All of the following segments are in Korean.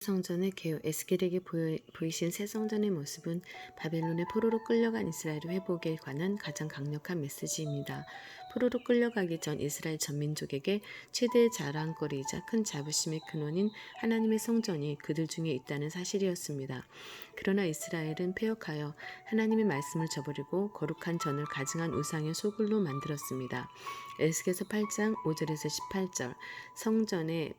성전의 개요. 에스겔에게 보이신 새 성전의 모습은 바벨론의 포로로 끌려간 이스라엘의 회복에 관한 가장 강력한 메시지입니다. 포로로 끌려가기 전 이스라엘 전민족에게 최대의 자랑거리이자 큰 자부심의 근원인 하나님의 성전이 그들 중에 있다는 사실이었습니다. 그러나 이스라엘은 패역하여 하나님의 말씀을 저버리고 거룩한 전을 가증한 우상의 소굴로 만들었습니다. 에스겔서 8장 5절에서 18절 성전에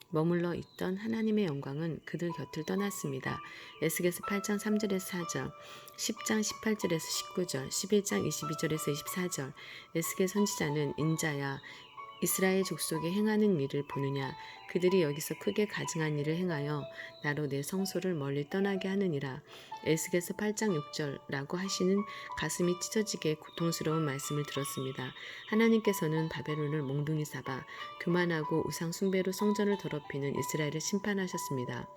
머물러 있던 하나님의 영광은 그들 곁을 떠났습니다. 에스겔서 8장 3절에서 4절, 10장 18절에서 19절, 11장 22절에서 24절. 에스겔 선지자는 인자야 이스라엘 족속에 행하는 일을 보느냐 그들이 여기서 크게 가증한 일을 행하여 나로 내 성소를 멀리 떠나게 하느니라. 에스겔서 8장 6절라고 하시는 가슴이 찢어지게 고통스러운 말씀을 들었습니다. 하나님께서는 바벨론을 몽둥이 잡아 교만하고 우상 숭배로 성전을 더럽히는 이스라엘을 심판하셨습니다.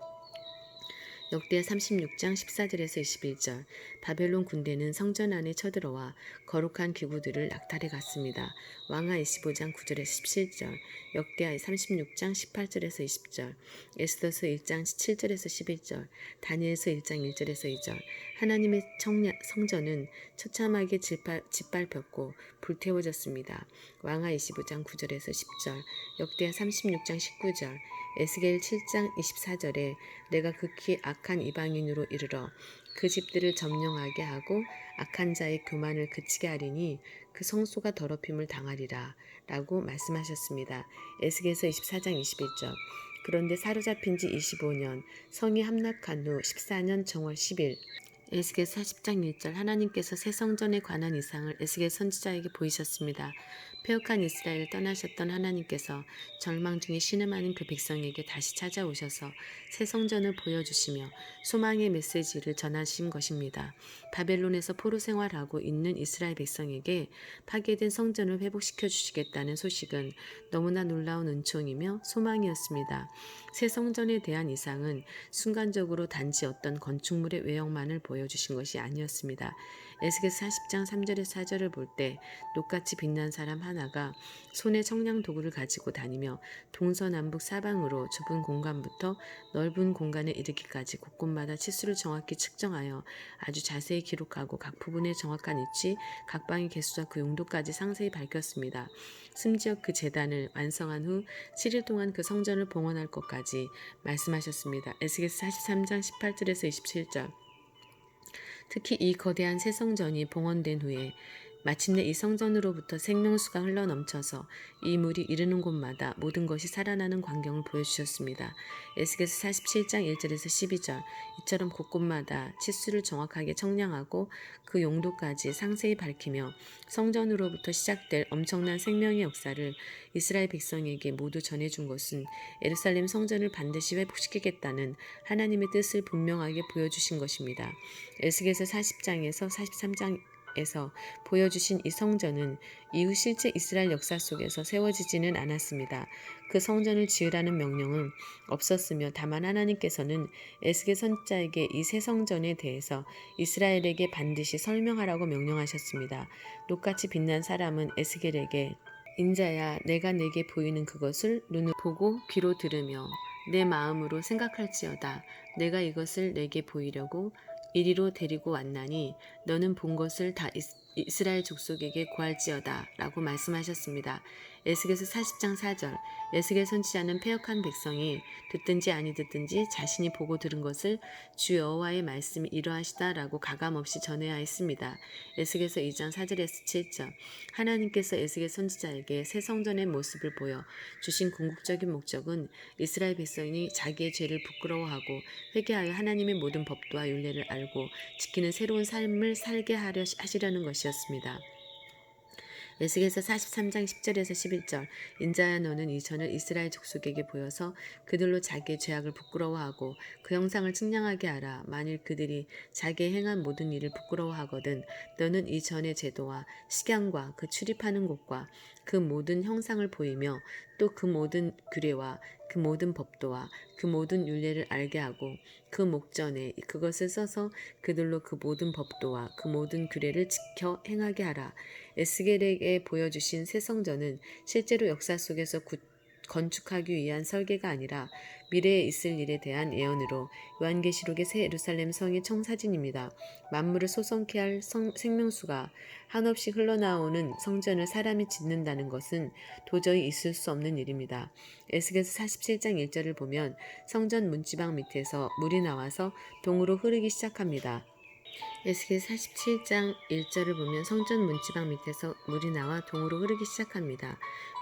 역대하 36장 14절에서 21절. 바벨론 군대는 성전 안에 쳐들어와 거룩한 기구들을 낙탈해 갔습니다. 왕하 25장 9절에서 17절. 역대하 36장 18절에서 20절. 에스더서 1장 7절에서 11절. 다니엘서 1장 1절에서 2절. 하나님의 성전은 처참하게 짓밟혔고 불태워졌습니다. 왕하 25장 9절에서 10절. 역대하 36장 19절. 에스겔 7장 24절에 내가 극히 악한 이방인으로 이르러 그 집들을 점령하게 하고 악한 자의 교만을 그치게 하리니 그 성소가 더럽힘을 당하리라 라고 말씀하셨습니다. 에스겔서 24장 21절. 그런데 사로잡힌 지 25년 성이 함락한 후 14년 정월 10일 에스겔 40장 1절. 하나님께서 새 성전에 관한 이상을 에스겔 선지자에게 보이셨습니다. 패역한 이스라엘을 떠나셨던 하나님께서 절망 중에 신음하는 그 백성에게 다시 찾아오셔서 새 성전을 보여주시며 소망의 메시지를 전하신 것입니다. 바벨론에서 포로 생활하고 있는 이스라엘 백성에게 파괴된 성전을 회복시켜 주시겠다는 소식은 너무나 놀라운 은총이며 소망이었습니다. 새 성전에 대한 이상은 순간적으로 단지 어떤 건축물의 외형만을 보여주신 것이 아니었습니다. 에스겔서 40장 3절에서 4절을 볼 때 녹같이 빛난 사람 하나가 손에 청량 도구를 가지고 다니며 동서남북 사방으로 좁은 공간부터 넓은 공간에 이르기까지 곳곳마다 치수를 정확히 측정하여 아주 자세히 기록하고 각 부분의 정확한 위치, 각 방의 개수와 그 용도까지 상세히 밝혔습니다. 심지어 그 제단을 완성한 후 7일 동안 그 성전을 봉헌할 것까지 말씀하셨습니다. 에스겔서 43장 18절에서 27절. 특히 이 거대한 새 성전이 봉헌된 후에 마침내 이 성전으로부터 생명수가 흘러넘쳐서 이 물이 이르는 곳마다 모든 것이 살아나는 광경을 보여주셨습니다. 에스겔서 47장 1절에서 12절. 이처럼 곳곳마다 치수를 정확하게 청량하고 그 용도까지 상세히 밝히며 성전으로부터 시작될 엄청난 생명의 역사를 이스라엘 백성에게 모두 전해준 것은 예루살렘 성전을 반드시 회복시키겠다는 하나님의 뜻을 분명하게 보여주신 것입니다. 에스겔서 40장에서 43장 에서 보여주신 이 성전은 이후 실제 이스라엘 역사 속에서 세워지지는 않았습니다. 그 성전을 지으라는 명령은 없었으며 다만 하나님께서는 에스겔 선지자에게 이 새 성전에 대해서 이스라엘에게 반드시 설명하라고 명령하셨습니다. 녹같이 빛난 사람은 에스겔에게 인자야 내가 내게 보이는 그것을 눈으로 보고 귀로 들으며 내 마음으로 생각할지어다. 내가 이것을 내게 보이려고 이리로 데리고 왔나니 너는 본 것을 다 이스라엘 족속에게 고할지어다 라고 말씀하셨습니다. 에스겔서 40장 4절. 에스겔 선지자는 패역한 백성이 듣든지 아니 듣든지 자신이 보고 들은 것을 주 여호와의 말씀이 이러하시다 라고 가감없이 전해야 했습니다. 에스겔서 2장 4절에서 7절. 하나님께서 에스겔 선지자에게 새 성전의 모습을 보여 주신 궁극적인 목적은 이스라엘 백성이 자기의 죄를 부끄러워하고 회개하여 하나님의 모든 법도와 율례를 알고 지키는 새로운 삶을 살게 하시려는 것이었습니다. 에스겔서 43장 10절에서 11절. 인자야 너는 이 전을 이스라엘 족속에게 보여서 그들로 자기의 죄악을 부끄러워하고 그 형상을 측량하게 하라. 만일 그들이 자기의 행한 모든 일을 부끄러워하거든 너는 이 전의 제도와 식양과 그 출입하는 곳과 그 모든 형상을 보이며 또 그 모든 규례와 그 모든 법도와 그 모든 율례를 알게 하고 그 목전에 그것을 써서 그들로 그 모든 법도와 그 모든 규례를 지켜 행하게 하라. 에스겔에게 보여주신 새 성전은 실제로 역사 속에서 건축하기 위한 설계가 아니라 미래에 있을 일에 대한 예언으로 요한계시록의 새 예루살렘 성이 청사진입니다. 만물을 소성케 할 생명수가 한없이 흘러나오는 성전을 사람이 짓는다는 것은 도저히 있을 수 없는 일입니다. 에스겔서 47장 1절을 보면 성전 문지방 밑에서 물이 나와서 동으로 흐르기 시작합니다. 에스겔 47장 1절을 보면 성전 문지방 밑에서 물이 나와 동으로 흐르기 시작합니다.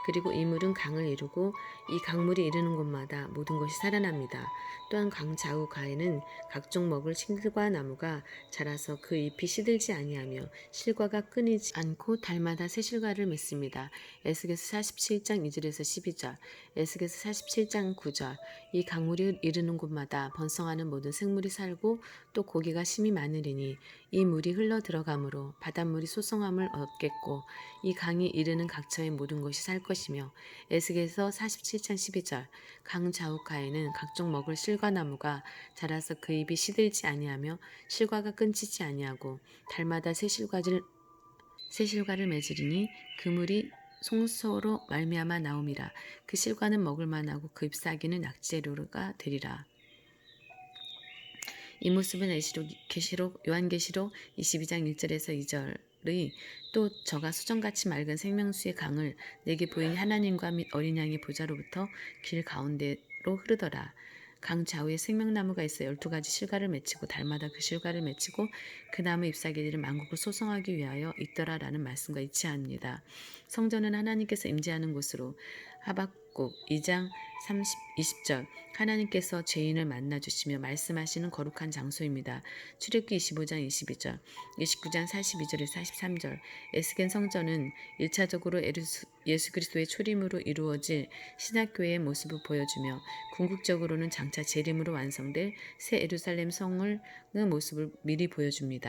그리고 이 물은 강을 이루고 이 강물이 이르는 곳마다 모든 것이 살아납니다. 또한 강 좌우 가에는 각종 먹을 실과 나무가 자라서 그 잎이 시들지 아니하며 실과가 끊이지 않고 달마다 새 실과를 맺습니다. 에스겔서 47장 2절에서 12절, 에스겔서 47장 9절, 이 강물이 이르는 곳마다 번성하는 모든 생물이 살고 또 고기가 심히 많으리니 이 물이 흘러 들어가므로 바닷물이 소성함을 얻겠고 이 강이 이르는 각처의 모든 것이 살 것이며 에스겔서 47장 12절 강 좌우가에는 각종 먹을 실과나무가 자라서 그 잎이 시들지 아니하며 실과가 끊지지 아니하고 달마다 새 실과를 맺으리니 그 물이 송소로 말미암아 나옴이라. 그 실과는 먹을 만하고 그 잎사귀는 약재료가 되리라. 이 모습은 요한계시록 22장 1절에서 2절의 또 저가 수정같이 맑은 생명수의 강을 내게 보이니 하나님과 및 어린 양의 보좌로부터 길 가운데로 흐르더라. 강 좌우에 생명나무가 있어 12가지 실과를 맺히고 달마다 그 실과를 맺히고 그 나무 잎사귀들이 만국을 소성하기 위하여 있더라라는 말씀과 일치합니다. 성전은 하나님께서 임재하는 곳으로 하박국 2장 20절 하나님께서 죄인을 만나주시며 말씀하시는 거룩한 장소입니다. 출애굽기 25장 22절 29장 42절에서 43절 에스겔 성전은 1차적으로 예수 그리스도의 초림으로 이루어질 신학교회의 모습을 보여주며 궁극적으로는 장차 재림으로 완성될 새 예루살렘 성의 모습을 미리 보여줍니다.